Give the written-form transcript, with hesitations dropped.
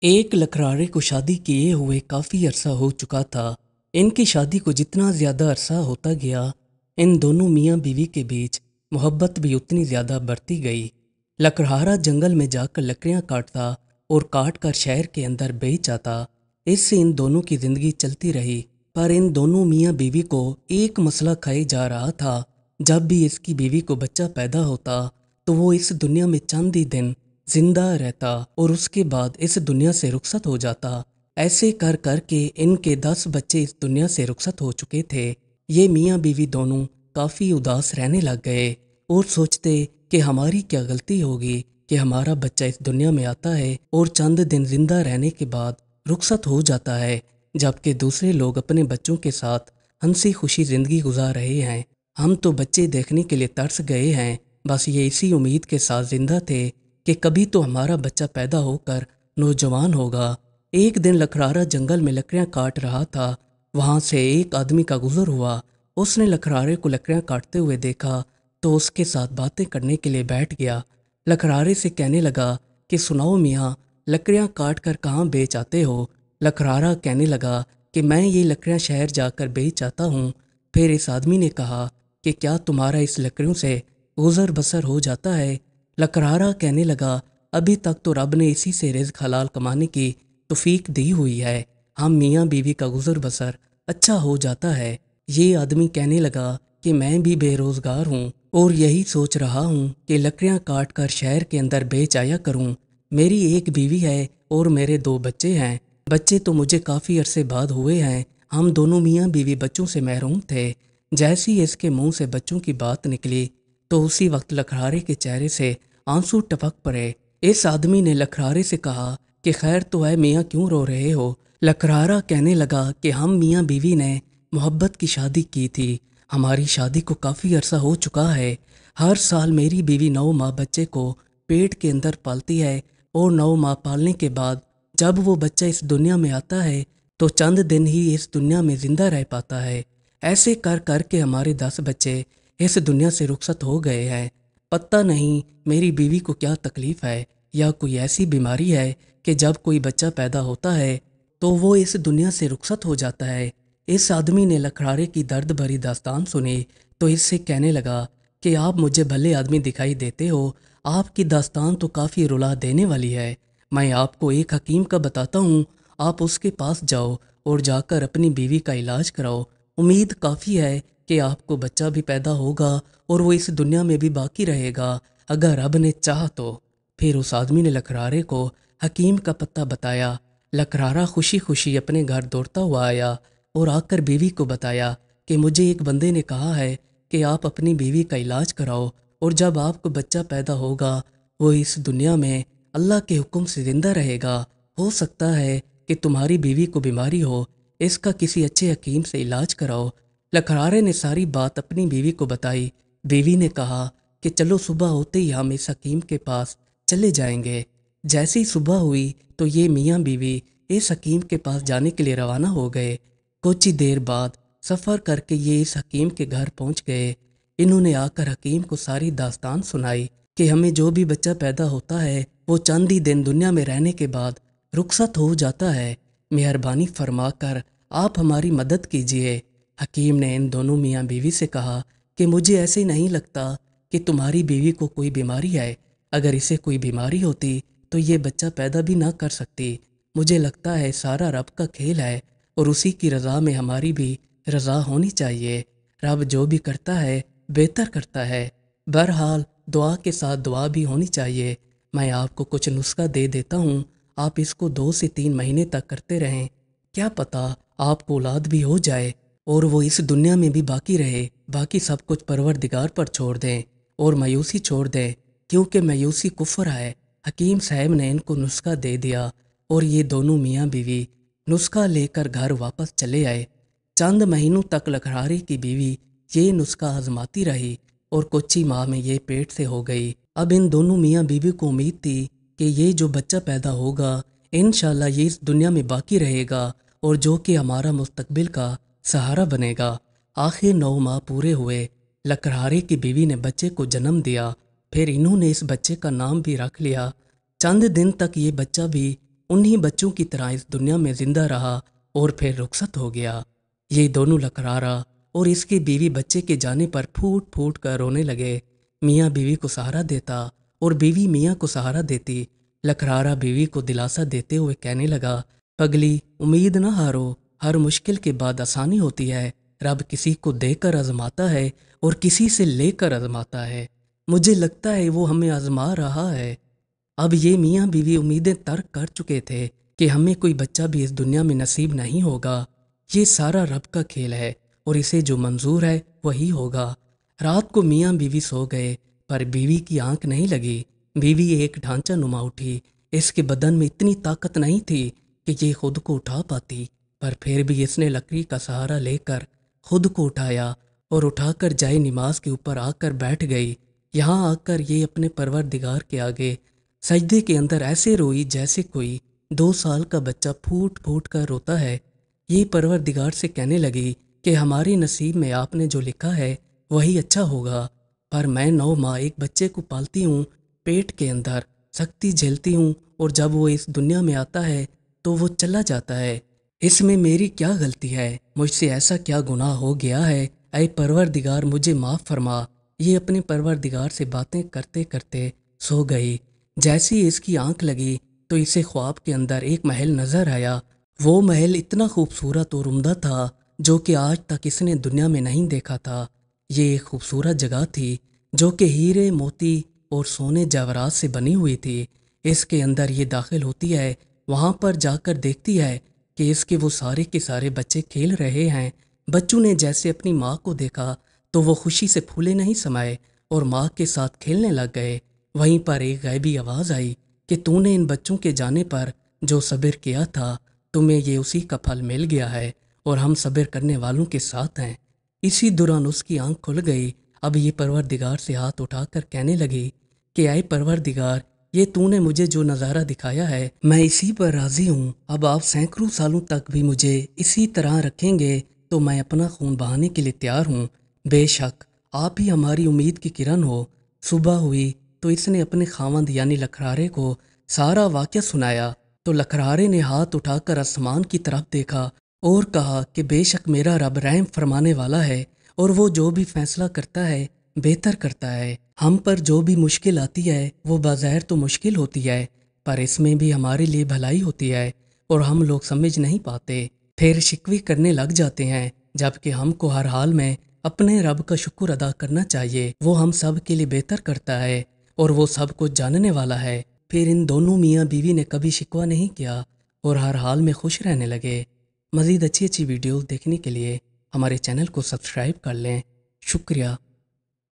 एक लखरारे को शादी किए हुए काफ़ी अरसा हो चुका था। इनकी शादी को जितना ज़्यादा अरसा होता गया, इन दोनों मियाँ बीवी के बीच मोहब्बत भी उतनी ज़्यादा बढ़ती गई। लकड़हारा जंगल में जाकर लकड़ियाँ काटता और काट कर शहर के अंदर बेच आता। इससे इन दोनों की ज़िंदगी चलती रही। पर इन दोनों मियाँ बीवी को एक मसला खाए जा रहा था। जब भी इसकी बीवी को बच्चा पैदा होता तो वो इस दुनिया में चंद ही दिन जिंदा रहता और उसके बाद इस दुनिया से रुखसत हो जाता। ऐसे कर कर के इनके 10 बच्चे इस दुनिया से रुखसत हो चुके थे। ये मियाँ बीवी दोनों काफ़ी उदास रहने लग गए और सोचते कि हमारी क्या गलती होगी कि हमारा बच्चा इस दुनिया में आता है और चंद दिन जिंदा रहने के बाद रुखसत हो जाता है, जबकि दूसरे लोग अपने बच्चों के साथ हंसी खुशी ज़िंदगी गुजार रहे हैं। हम तो बच्चे देखने के लिए तरस गए हैं। बस ये इसी उम्मीद के साथ जिंदा थे कि कभी तो हमारा बच्चा पैदा होकर नौजवान होगा। एक दिन लखरारा जंगल में लकड़ियाँ काट रहा था। वहाँ से एक आदमी का गुजर हुआ। उसने लखरारे को लकड़ियाँ काटते हुए देखा तो उसके साथ बातें करने के लिए बैठ गया। लखरारे से कहने लगा कि सुनाओ मियाँ, लकड़ियाँ काट कर कहाँ बेच आते हो। लखरारा कहने लगा कि मैं ये लकड़ियाँ शहर जाकर बेच आता हूँ। फिर इस आदमी ने कहा कि क्या तुम्हारा इस लकड़ियों से गुजर बसर हो जाता है। लकरारा कहने लगा अभी तक तो रब ने इसी से रिज़्क़ हलाल कमाने की तौफीक दी हुई है। हम मियाँ बीवी का गुजर बसर अच्छा हो जाता है। ये आदमी कहने लगा कि मैं भी बेरोज़गार हूँ और यही सोच रहा हूँ कि लकड़ियाँ काट कर शहर के अंदर बेच आया करूँ। मेरी एक बीवी है और मेरे 2 बच्चे हैं। बच्चे तो मुझे काफ़ी अरसे बाद हुए हैं। हम दोनों मियाँ बीवी बच्चों से महरूम थे। जैसे ही इसके मुंह से बच्चों की बात निकली तो उसी वक्त लखरारे के चेहरे से आंसू टपक पड़े। इस आदमी ने लखरारे से कहा कि खैर तो है मियाँ, क्यों रो रहे हो। लखरारा कहने लगा कि हम मियाँ बीवी ने मोहब्बत की शादी की थी। हमारी शादी को काफ़ी अरसा हो चुका है। हर साल मेरी बीवी 9 माह बच्चे को पेट के अंदर पालती है और 9 माह पालने के बाद जब वो बच्चा इस दुनिया में आता है तो चंद दिन ही इस दुनिया में ज़िंदा रह पाता है। ऐसे कर कर के हमारे 10 बच्चे इस दुनिया से रुखसत हो गए हैं। पता नहीं मेरी बीवी को क्या तकलीफ़ है या कोई ऐसी बीमारी है कि जब कोई बच्चा पैदा होता है तो वो इस दुनिया से रुखसत हो जाता है। इस आदमी ने लखरारे की दर्द भरी दास्तान सुनी तो इससे कहने लगा कि आप मुझे भले आदमी दिखाई देते हो, आपकी दास्तान तो काफ़ी रुला देने वाली है। मैं आपको एक हकीम का बताता हूँ, आप उसके पास जाओ और जाकर अपनी बीवी का इलाज कराओ। उम्मीद काफ़ी है कि आपको बच्चा भी पैदा होगा और वो इस दुनिया में भी बाकी रहेगा, अगर रब ने चाह तो। फिर उस आदमी ने लखरारे को हकीम का पता बताया। लखरारा खुशी खुशी अपने घर दौड़ता हुआ आया और आकर बीवी को बताया कि मुझे एक बंदे ने कहा है कि आप अपनी बीवी का इलाज कराओ और जब आपको बच्चा पैदा होगा वो इस दुनिया में अल्लाह के हुक्म से ज़िंदा रहेगा। हो सकता है कि तुम्हारी बीवी को बीमारी हो, इसका किसी अच्छे हकीम से इलाज कराओ। लखरारे ने सारी बात अपनी बीवी को बताई। बीवी ने कहा कि चलो सुबह होते ही हम इस हकीम के पास चले जाएंगे। जैसे ही सुबह हुई तो ये मियाँ बीवी इस हकीम के पास जाने के लिए रवाना हो गए। कुछ ही देर बाद सफ़र करके ये इस हकीम के घर पहुंच गए। इन्होंने आकर हकीम को सारी दास्तान सुनाई कि हमें जो भी बच्चा पैदा होता है वो चंद ही दिन दुनिया में रहने के बाद रुखसत हो जाता है। मेहरबानी फरमाकर आप हमारी मदद कीजिए। हकीम ने इन दोनों मियाँ बीवी से कहा कि मुझे ऐसे नहीं लगता कि तुम्हारी बीवी को कोई बीमारी है। अगर इसे कोई बीमारी होती तो ये बच्चा पैदा भी ना कर सकती। मुझे लगता है सारा रब का खेल है और उसी की रज़ा में हमारी भी रज़ा होनी चाहिए। रब जो भी करता है बेहतर करता है। बहरहाल दुआ के साथ दुआ भी होनी चाहिए। मैं आपको कुछ नुस्खा दे देता हूँ, आप इसको 2 से 3 महीने तक करते रहें। क्या पता आपको औलाद भी हो जाए और वो इस दुनिया में भी बाकी रहे। बाकी सब कुछ परवरदिगार पर छोड़ दें और मायूसी छोड़ दें, क्योंकि मायूसी कुफ्र है। हकीम साहब ने इनको नुस्खा दे दिया और ये दोनों मियाँ बीवी नुस्खा लेकर घर वापस चले आए। चंद महीनों तक लखरारे की बीवी ये नुस्खा आजमाती रही और कुछ ही माह में ये पेट से हो गई। अब इन दोनों मियाँ बीवी को उम्मीद थी कि ये जो बच्चा पैदा होगा इंशाल्लाह ये इस दुनिया में बाकी रहेगा और जो कि हमारा मुस्तकबिल का सहारा बनेगा। आखिर 9 माह पूरे हुए। लखरारे की बीवी ने बच्चे को जन्म दिया। फिर इन्होंने इस बच्चे का नाम भी रख लिया। चंद दिन तक ये बच्चा भी उन्हीं बच्चों की तरह इस दुनिया में जिंदा रहा और फिर रुखसत हो गया। ये दोनों लकरारा और इसकी बीवी बच्चे के जाने पर फूट फूट कर रोने लगे। मियाँ बीवी को सहारा देता और बीवी मियाँ को सहारा देती। लकरारा बीवी को दिलासा देते हुए कहने लगा, पगली उम्मीद न हारो, हर मुश्किल के बाद आसानी होती है। रब किसी को देकर आजमाता है और किसी से लेकर आजमाता है। मुझे लगता है वो हमें आजमा रहा है। अब ये मियाँ बीवी उम्मीदें तर्क कर चुके थे कि हमें कोई बच्चा भी इस दुनिया में नसीब नहीं होगा। ये सारा रब का खेल है और इसे जो मंजूर है वही होगा। रात को मियाँ बीवी सो गए, पर बीवी की आंख नहीं लगी। बीवी एक ढांचा नुमा उठी। इसके बदन में इतनी ताकत नहीं थी कि ये खुद को उठा पाती, पर फिर भी इसने लकड़ी का सहारा लेकर खुद को उठाया और उठाकर जाए नमाज के ऊपर आकर बैठ गई। यहाँ आकर ये अपने परवरदिगार के आगे सजदे के अंदर ऐसे रोई जैसे कोई 2 साल का बच्चा फूट फूट कर रोता है। ये परवरदिगार से कहने लगी कि हमारे नसीब में आपने जो लिखा है वही अच्छा होगा, पर मैं 9 माह एक बच्चे को पालती हूँ, पेट के अंदर सख्ती झेलती हूँ, और जब वो इस दुनिया में आता है तो वो चला जाता है। इसमें मेरी क्या गलती है? मुझसे ऐसा क्या गुनाह हो गया है? ऐ परवरदिगार मुझे माफ़ फरमा। ये अपने परवरदिगार से बातें करते करते सो गई। जैसी इसकी आंख लगी तो इसे ख्वाब के अंदर एक महल नजर आया। वो महल इतना खूबसूरत और उम्दा था जो कि आज तक इसने दुनिया में नहीं देखा था। ये एक खूबसूरत जगह थी जो कि हीरे मोती और सोने जवाहरात से बनी हुई थी। इसके अंदर ये दाखिल होती है, वहाँ पर जाकर देखती है कि इसके वो सारे के सारे बच्चे खेल रहे हैं। बच्चों ने जैसे अपनी माँ को देखा तो वो खुशी से फूले नहीं समाये और माँ के साथ खेलने लग गए। वहीं पर एक गैबी आवाज़ आई कि तूने इन बच्चों के जाने पर जो सब्र किया था, तुम्हें ये उसी का फल मिल गया है और हम सब्र करने वालों के साथ हैं। इसी दौरान उसकी आंख खुल गई। अब ये परवरदिगार से हाथ उठाकर कहने लगी कि आए परवरदिगार, ये तूने मुझे जो नज़ारा दिखाया है मैं इसी पर राज़ी हूँ। अब आप सैकड़ों सालों तक भी मुझे इसी तरह रखेंगे तो मैं अपना खून बहाने के लिए तैयार हूँ। बेशक आप ही हमारी उम्मीद की किरण हो। सुबह हुई तो इसने अपने खावंद यानी लखरारे को सारा वाक़या सुनाया। तो लखरारे ने हाथ उठाकर आसमान की तरफ देखा और कहा कि बेशक मेरा रब रहम फरमाने वाला है और वो जो भी फैसला करता है बेहतर करता है। हम पर जो भी मुश्किल आती है वो बाज़ाहिर तो मुश्किल होती है, पर इसमें भी हमारे लिए भलाई होती है और हम लोग समझ नहीं पाते, फिर शिकवे करने लग जाते हैं। जबकि हमको हर हाल में अपने रब का शुक्र अदा करना चाहिए। वो हम सब के लिए बेहतर करता है और वो सब कुछ जानने वाला है। फिर इन दोनों मियाँ बीवी ने कभी शिकवा नहीं किया और हर हाल में खुश रहने लगे। मज़ीद अच्छी अच्छी वीडियोस देखने के लिए हमारे चैनल को सब्सक्राइब कर लें। शुक्रिया।